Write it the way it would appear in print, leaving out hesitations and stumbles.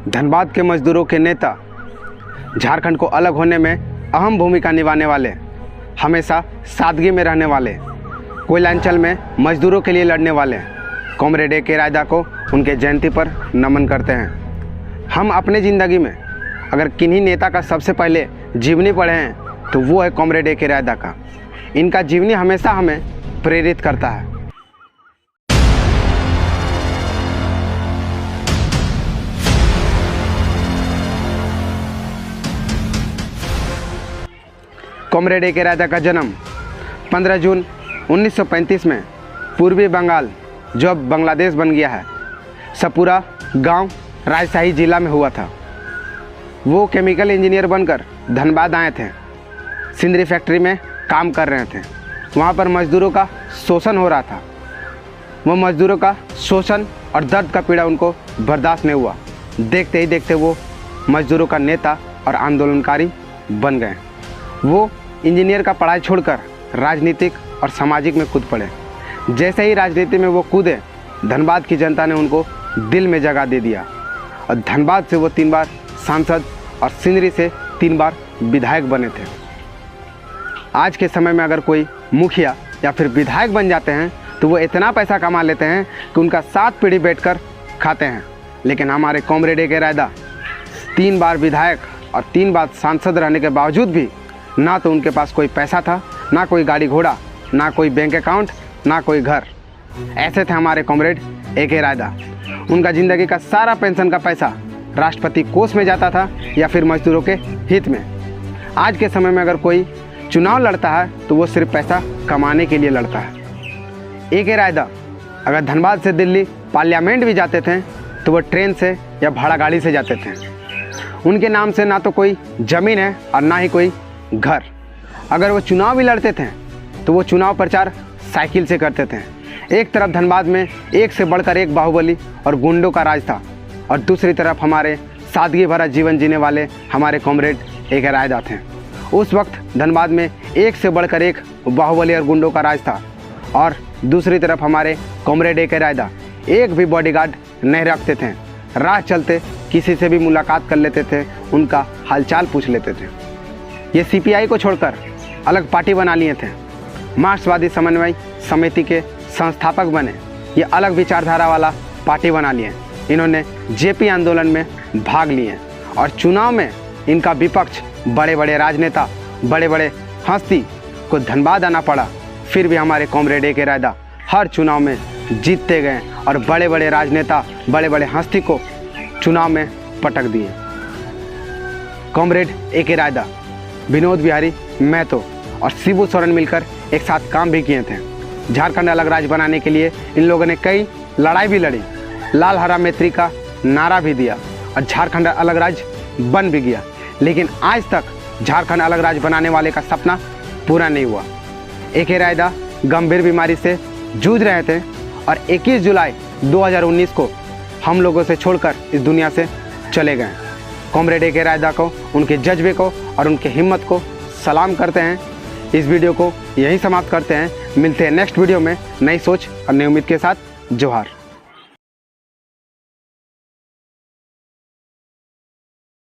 धनबाद के मजदूरों के नेता, झारखंड को अलग होने में अहम भूमिका निभाने वाले, हमेशा सादगी में रहने वाले, कोयलांचल में मजदूरों के लिए लड़ने वाले कॉमरेड ए.के. रायदा को उनके जयंती पर नमन करते हैं। हम अपने ज़िंदगी में अगर किन्हीं नेता का सबसे पहले जीवनी पढ़े हैं तो वो है कॉमरेड ए.के. रायदा का। इनका जीवनी हमेशा हमें प्रेरित करता है। Comrade A K. रायदा का जन्म 15 जून 1935 में पूर्वी बंगाल, जो अब बांग्लादेश बन गया है, सपुरा गांव राजशाही जिला में हुआ था। वो केमिकल इंजीनियर बनकर धनबाद आए थे। सिंदरी फैक्ट्री में काम कर रहे थे। वहाँ पर मजदूरों का शोषण हो रहा था। वो मजदूरों का शोषण और दर्द का पीड़ा उनको बर्दाश्त नहीं हुआ। देखते ही देखते वो मजदूरों का नेता और आंदोलनकारी बन गए। वो इंजीनियर का पढ़ाई छोड़कर राजनीतिक और सामाजिक में कूद पड़े। जैसे ही राजनीति में वो कूदे, धनबाद की जनता ने उनको दिल में जगह दे दिया और धनबाद से वो 3 बार सांसद और सिंदरी से 3 बार विधायक बने थे। आज के समय में अगर कोई मुखिया या फिर विधायक बन जाते हैं तो वो इतना पैसा कमा लेते हैं कि उनका 7 पीढ़ी बैठकर खाते हैं। लेकिन हमारे कॉमरेड ए.के. रायदा 3 बार विधायक और 3 बार सांसद रहने के बावजूद भी ना तो उनके पास कोई पैसा था, ना कोई गाड़ी घोड़ा, ना कोई बैंक अकाउंट, ना कोई घर। ऐसे थे हमारे कॉमरेड ए.के. रायदा। उनका ज़िंदगी का सारा पेंशन का पैसा राष्ट्रपति कोष में जाता था या फिर मजदूरों के हित में। आज के समय में अगर कोई चुनाव लड़ता है तो वो सिर्फ पैसा कमाने के लिए लड़ता है। ए.के. रायदा अगर धनबाद से दिल्ली पार्लियामेंट भी जाते थे तो वो ट्रेन से या भाड़ा गाड़ी से जाते थे। उनके नाम से ना तो कोई ज़मीन है और ना ही कोई घर। अगर वो चुनाव भी लड़ते थे तो वो चुनाव प्रचार साइकिल से करते थे। एक तरफ धनबाद में एक से बढ़कर एक बाहुबली और गुंडों का राज था और दूसरी तरफ हमारे सादगी भरा जीवन जीने वाले हमारे कॉमरेड ए.के. रायदा थे। उस वक्त धनबाद में एक से बढ़कर एक बाहुबली और गुंडों का राज था और दूसरी तरफ हमारे कॉमरेड ए.के. रायदा एक भी बॉडीगार्ड नहीं रखते थे। राह चलते किसी से भी मुलाकात कर लेते थे, उनका हालचाल पूछ लेते थे। ये सीपीआई को छोड़कर अलग पार्टी बना लिए थे। मार्क्सवादी समन्वय समिति के संस्थापक बने। ये अलग विचारधारा वाला पार्टी बना लिए। इन्होंने जेपी आंदोलन में भाग लिए और चुनाव में इनका विपक्ष बड़े बड़े राजनेता, बड़े बड़े हस्ती को धनबाद आना पड़ा। फिर भी हमारे कॉमरेड ए.के. रायदा हर चुनाव में जीतते गए और बड़े बड़े राजनेता, बड़े बड़े हस्ती को चुनाव में पटक दिए। Comrade A K. रायदा विनोद बिहारी महतो और शिबू सोरेन मिलकर एक साथ काम भी किए थे। झारखंड अलग राज्य बनाने के लिए इन लोगों ने कई लड़ाई भी लड़ी, लाल हरा मैत्री का नारा भी दिया और झारखंड अलग राज्य बन भी गया। लेकिन आज तक झारखंड अलग राज्य बनाने वाले का सपना पूरा नहीं हुआ। ए.के. रायदा गंभीर बीमारी से जूझ रहे थे और 21 जुलाई 2019 को हम लोगों से छोड़कर इस दुनिया से चले गए। Comrade A K. रायदा को, उनके जज्बे को और उनके हिम्मत को सलाम करते हैं। इस वीडियो को यहीं समाप्त करते हैं। मिलते हैं नेक्स्ट वीडियो में नई सोच और नई उम्मीद के साथ। जोहार।